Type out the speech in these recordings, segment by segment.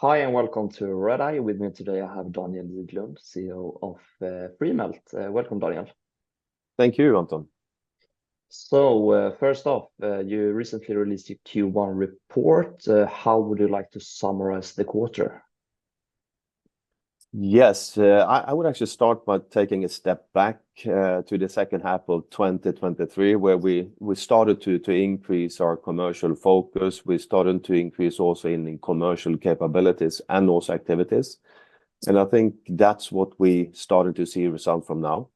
Hi and welcome to Redeye. With me today, I have Daniel Wiglund, CEO of Freemelt. Welcome, Daniel. Thank you, Anton. So, first off, you recently released your Q1 report. How would you like to summarize the quarter? Yes, I would actually start by taking a step back to the second half of 2023, where we started to increase our commercial focus. We started to increase also in commercial capabilities and also activities. And I think that's what we started to see result from now.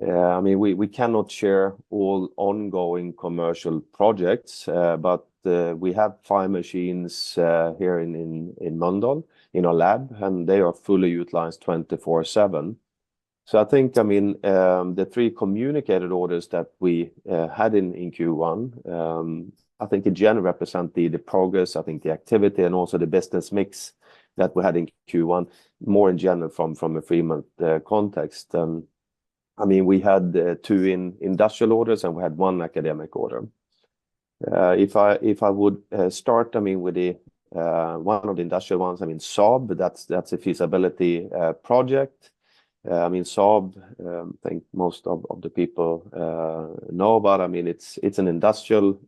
I mean, we cannot share all ongoing commercial projects, but we have 5 machines here in Mölndal in our lab, and they are fully utilized 24/7. So I think, I mean, the 3 communicated orders that we had in Q1, I think in general represent the progress, I think the activity, and also the business mix that we had in Q1, more in general from a Freemelt context. I mean, we had 2 industrial orders, and we had 1 academic order. If I would start, I mean, with the one of the industrial ones, I mean, Saab, that's a feasibility project. I mean, Saab, I think most of the people know about. I mean, it's an industrial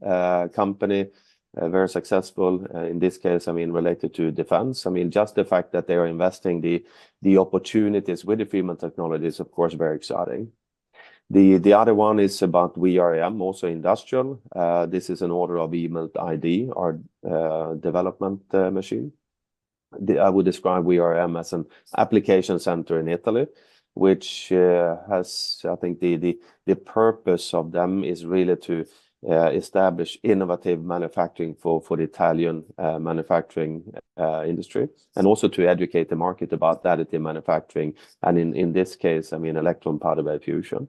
company, very successful in this case, I mean, related to defense. I mean, just the fact that they are investing the opportunities with the Freemelt technology is, of course, very exciting. The other one is about VRM, also industrial. This is an order of Freemelt ID, our development machine. I would describe VRM as an application center in Italy, which has, I think, the purpose of them is really to establish innovative manufacturing for the Italian manufacturing industry, and also to educate the market about additive manufacturing, and in this case, I mean, electron powder bed fusion.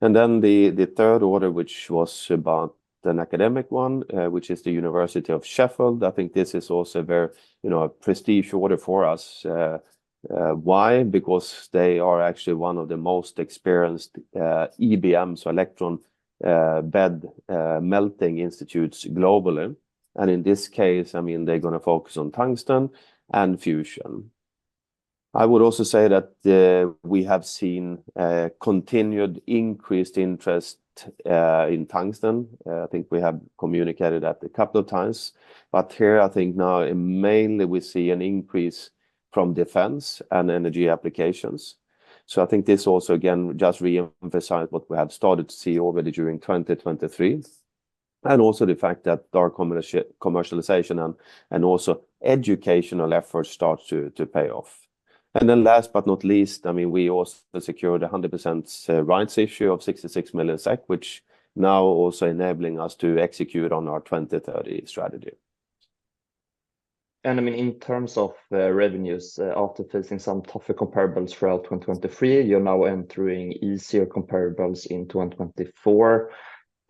And then the third order, which was about an academic one, which is the University of Sheffield. I think this is also a very, a prestige order for us. Why? Because they are actually one of the most experienced EBM, so electron bed melting institutes globally. And in this case, I mean, they're going to focus on tungsten and fusion. I would also say that we have seen continued increased interest in tungsten. I think we have communicated that a couple of times, but here I think now mainly we see an increase from defense and energy applications. So I think this also, again, just re-emphasized what we have started to see already during 2023. And also the fact that our commercialization and also educational efforts start to pay off. And then last but not least, I mean, we also secured 100% rights issue of 66 million SEK, which now also enabling us to execute on our 2030 strategy. And I mean, in terms of revenues, after facing some tougher comparables throughout 2023, you're now entering easier comparables in 2024.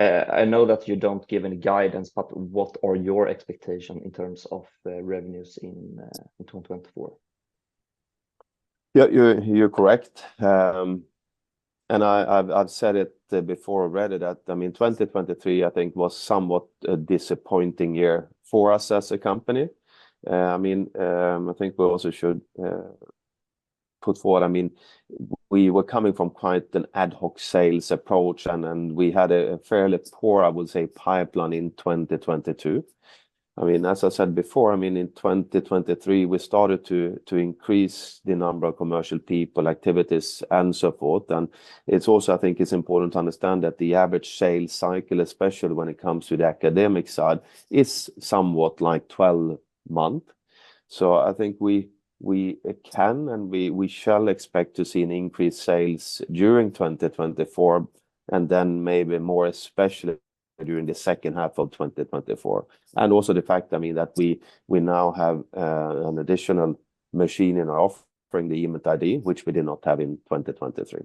I know that you don't give any guidance, but what are your expectations in terms of revenues in 2024? Yeah, you're correct. And I've said it before already that, I mean, 2023, I think, was somewhat a disappointing year for us as a company. I mean, I think we also should put forward, I mean, we were coming from quite an ad hoc sales approach, and we had a fairly poor, I would say, pipeline in 2022. I mean, as I said before, I mean, in 2023, we started to increase the number of commercial people, activities, and so forth. And it's also, I think it's important to understand that the average sales cycle, especially when it comes to the academic side, is somewhat like 12 months. So I think we can and we shall expect to see an increased sales during 2024, and then maybe more especially during the second half of 2024. And also the fact, I mean, that we now have an additional machine in our offering, the Freemelt ID, which we did not have in 2023.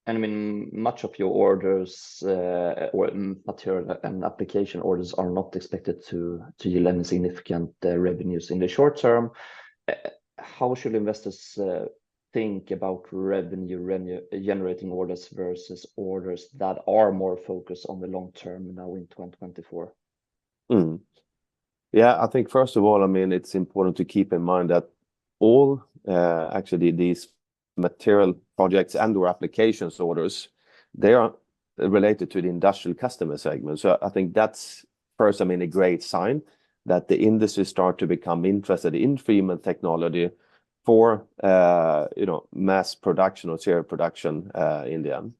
And I mean, much of your orders or material and application orders are not expected to yield any significant revenues in the short term. How should investors think about revenue generating orders versus orders that are more focused on the long term now in 2024? Yeah, I think first of all, I mean, it's important to keep in mind that all actually these material projects and/or applications orders, they are related to the industrial customer segment. So I think that's first, I mean, a great sign that the industry start to become interested in Freemelt technology for mass production or serial production in the end.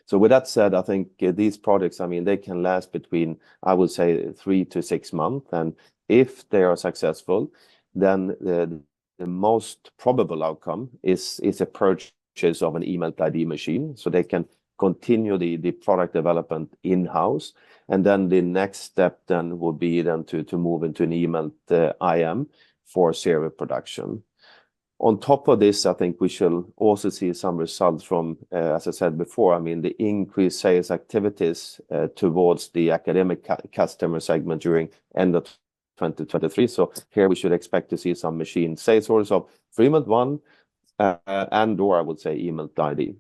So with that said, I think these products, I mean, they can last between, I would say, 3 to 6 months. And if they are successful, then the most probable outcome is a purchase of an eMELT ID machine, so they can continue the product development in-house. And then the next step then would be then to move into an eMELT IM for serial production. On top of this, I think we shall also see some results from, as I said before, I mean, the increased sales activities towards the academic customer segment during end of 2023. So here we should expect to see some machine sales orders of Freemelt ONE and/or I would say eMELT ID.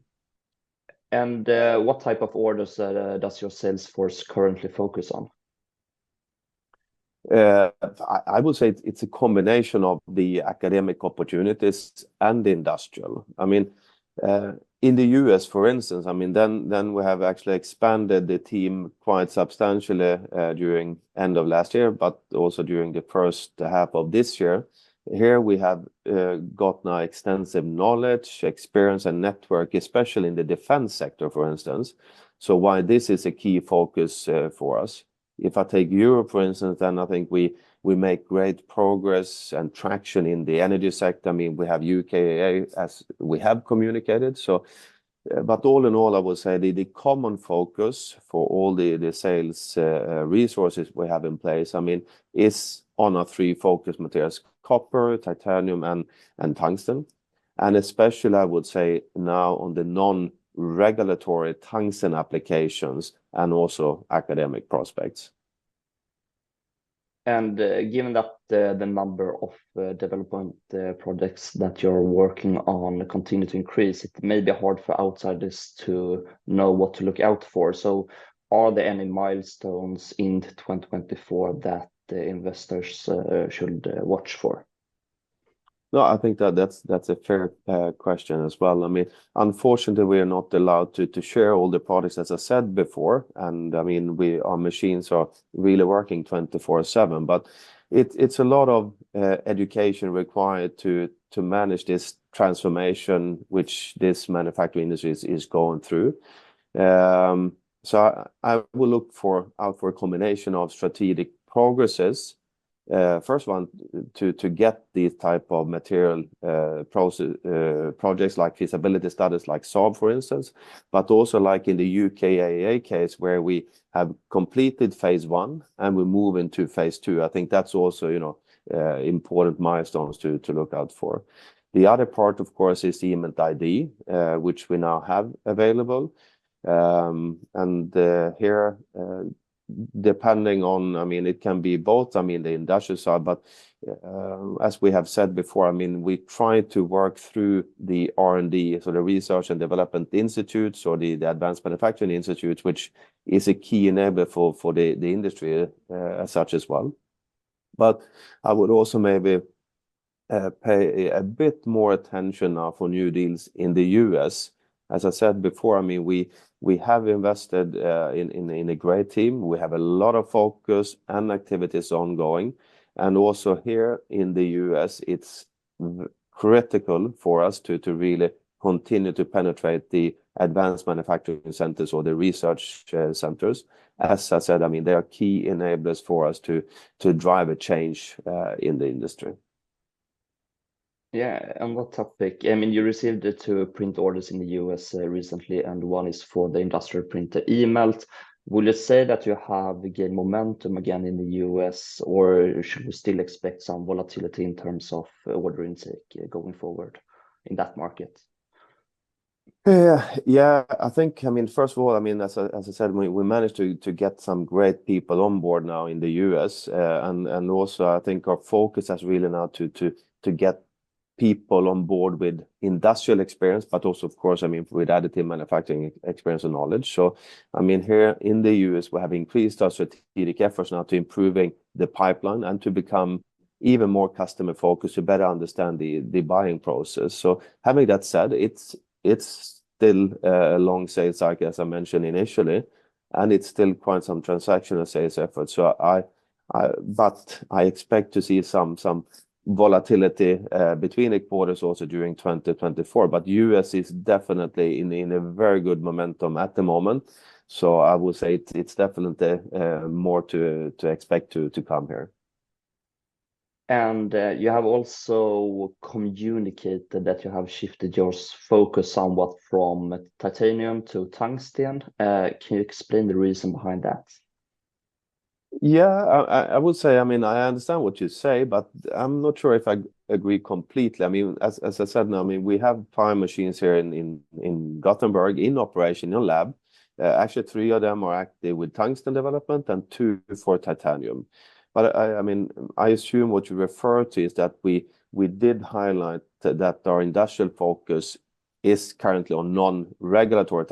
And what type of orders does your sales force currently focus on? I would say it's a combination of the academic opportunities and the industrial. I mean, in the US, for instance, I mean, then we have actually expanded the team quite substantially during end of last year, but also during the first half of this year. Here we have got now extensive knowledge, experience, and network, especially in the defense sector, for instance. So why this is a key focus for us. If I take Europe, for instance, then I think we make great progress and traction in the energy sector. I mean, we have UKAA as we have communicated. So, but all in all, I would say the common focus for all the sales resources we have in place, I mean, is on our three focus materials: copper, titanium, and tungsten. And especially, I would say now on the non-regulatory tungsten applications and also academic prospects. And given that the number of development projects that you're working on continue to increase, it may be hard for outsiders to know what to look out for. So are there any milestones in 2024 that the investors should watch for? No, I think that's a fair question as well. I mean, unfortunately, we are not allowed to share all the products, as I said before. And I mean, our machines are really working 24/7. But it's a lot of education required to manage this transformation which this manufacturing industry is going through. So I will look out for a combination of strategic progresses. First one, to get these type of material projects like feasibility studies like Saab, for instance, but also like in the UKAA case where we have completed phase 1 and we move into phase 2. I think that's also, important milestones to look out for. The other part, of course, is the eMELT ID, which we now have available. And here, depending on, I mean, it can be both, I mean, the industrial side, but as we have said before, I mean, we try to work through the R&D, so the Research and Development Institutes or the Advanced Manufacturing Institutes, which is a key enabler for the industry as such as well. But I would also maybe pay a bit more attention now for new deals in the US. As I said before, I mean, we have invested in a great team. We have a lot of focus and activities ongoing. And also here in the US, it's critical for us to really continue to penetrate the advanced manufacturing centers or the research centers. As I said, I mean, they are key enablers for us to drive a change in the industry. Yeah, on that topic, I mean, you received the 2 print orders in the US recently, and one is for the industrial printer eMELT. Will you say that you have gained momentum again in the US, or should we still expect some volatility in terms of order intake going forward in that market? Yeah, I think, I mean, first of all, I mean, as I said, we managed to get some great people on board now in the US, and also I think our focus has really now to get people on board with industrial experience, but also, of course, I mean, with additive manufacturing experience and knowledge. So, I mean, here in the US, we have increased our strategic efforts now to improving the pipeline and to become even more customer focused to better understand the buying process. So, having that said, it's still a long sales cycle, as I mentioned initially, and it's still quite some transactional sales effort. So, but I expect to see some volatility between the quarters also during 2024. But US is definitely in a very good momentum at the moment. So I would say it's definitely more to expect to come here. And you have also communicated that you have shifted your focus somewhat from titanium to tungsten. Can you explain the reason behind that? Yeah, I would say, I mean, I understand what you say, but I'm not sure if I agree completely. I mean, as I said now, I mean, we have 5 machines here in Gothenburg in operation in lab. Actually, 3 of them are active with tungsten development and 2 for titanium. But I mean, I assume what you refer to is that we did highlight that our industrial focus is currently on non-regulatory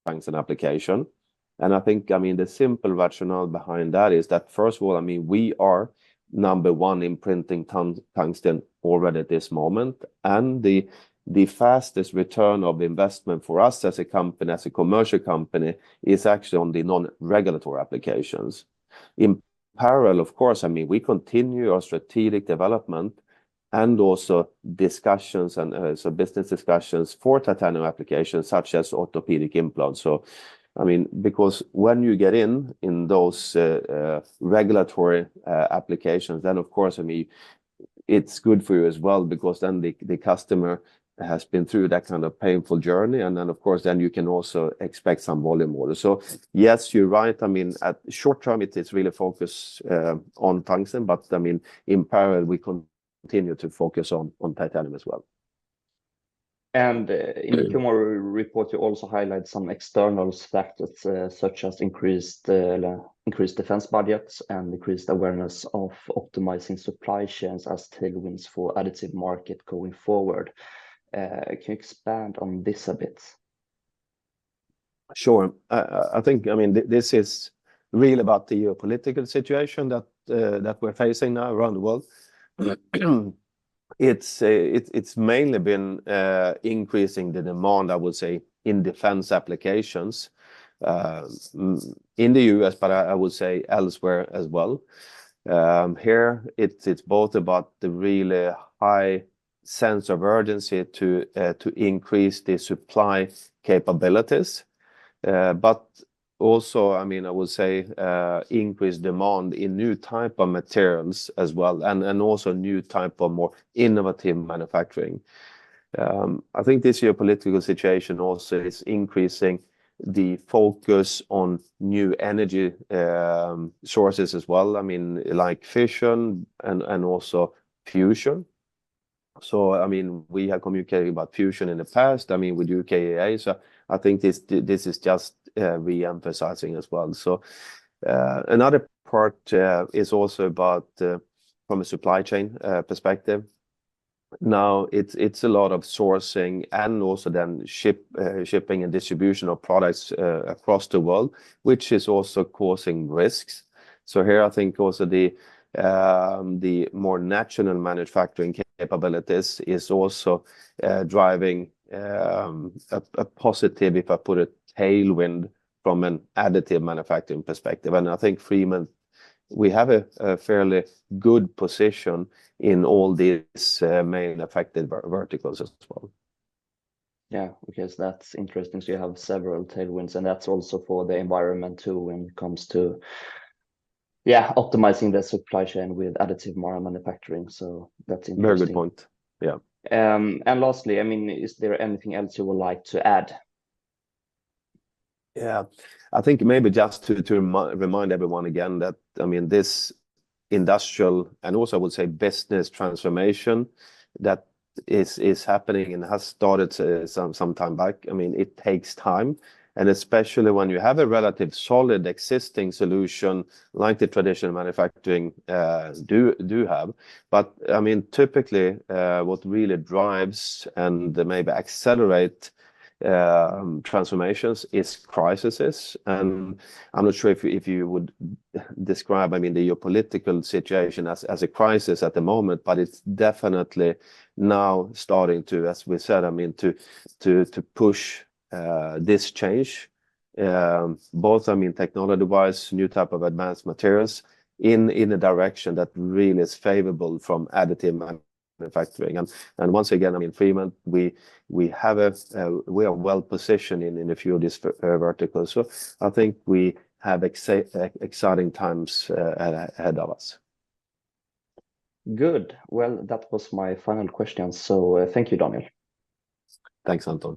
tungsten application. And I think, I mean, the simple rationale behind that is that, first of all, I mean, we are number one in printing tungsten already at this moment. And the fastest return of investment for us as a company, as a commercial company, is actually on the non-regulatory applications. In parallel, of course, I mean, we continue our strategic development and also discussions and so business discussions for titanium applications such as orthopedic implants. So, I mean, because when you get in those regulatory applications, then of course, I mean, it's good for you as well, because then the customer has been through that kind of painful journey, and then of course, then you can also expect some volume orders. So yes, you're right. I mean, at short term, it's really focus on tungsten, but I mean, in parallel, we continue to focus on titanium as well. And in the Q1 report, you also highlight some external factors, such as increased defense budgets and increased awareness of optimizing supply chains as tailwinds for additive market going forward. Can you expand on this a bit? Sure. I think, I mean, this is really about the geopolitical situation that we're facing now around the world. It's mainly been increasing the demand, I would say, in defense applications in the US, but I would say elsewhere as well. Here, it's both about the really high sense of urgency to increase the supply capabilities, but also, I mean, I would say increased demand in new type of materials as well, and also new type of more innovative manufacturing. I think this geopolitical situation also is increasing the focus on new energy sources as well. I mean, like fission and also fusion. So, I mean, we have communicated about fusion in the past. I mean, with UKAEA. So I think this is just re-emphasizing as well. So another part is also about from a supply chain perspective. Now it's a lot of sourcing and also then shipping and distribution of products across the world, which is also causing risks. So here I think also the more national manufacturing capabilities is also driving a positive, if I put it, tailwind from an additive manufacturing perspective. And I think Freemelt, we have a fairly good position in all these main affected verticals as well. Yeah, because that's interesting. So you have several tailwinds, and that's also for the environment too, when it comes to optimizing the supply chain with additive manufacturing. So that's interesting. Very good point. Yeah. And lastly, I mean, is there anything else you would like to add? Yeah, I think maybe just to remind everyone again that, I mean, this industrial and also I would say business transformation that is happening and has started some time back. I mean, it takes time. And especially when you have a relative solid existing solution like the traditional manufacturing do have. But I mean, typically, what really drives and maybe accelerate transformations is crises. And I'm not sure if you would describe, I mean, the geopolitical situation as a crisis at the moment, but it's definitely now starting to, as we said, I mean, to push this change, both, I mean, technology-wise, new type of advanced materials in a direction that really is favorable from additive manufacturing. And once again, I mean, Freemelt, we are well positioned in a few of these verticals. So I think we have exciting times ahead of us. Good. Well, that was my final question. So thank you, Daniel. Thanks, Anton.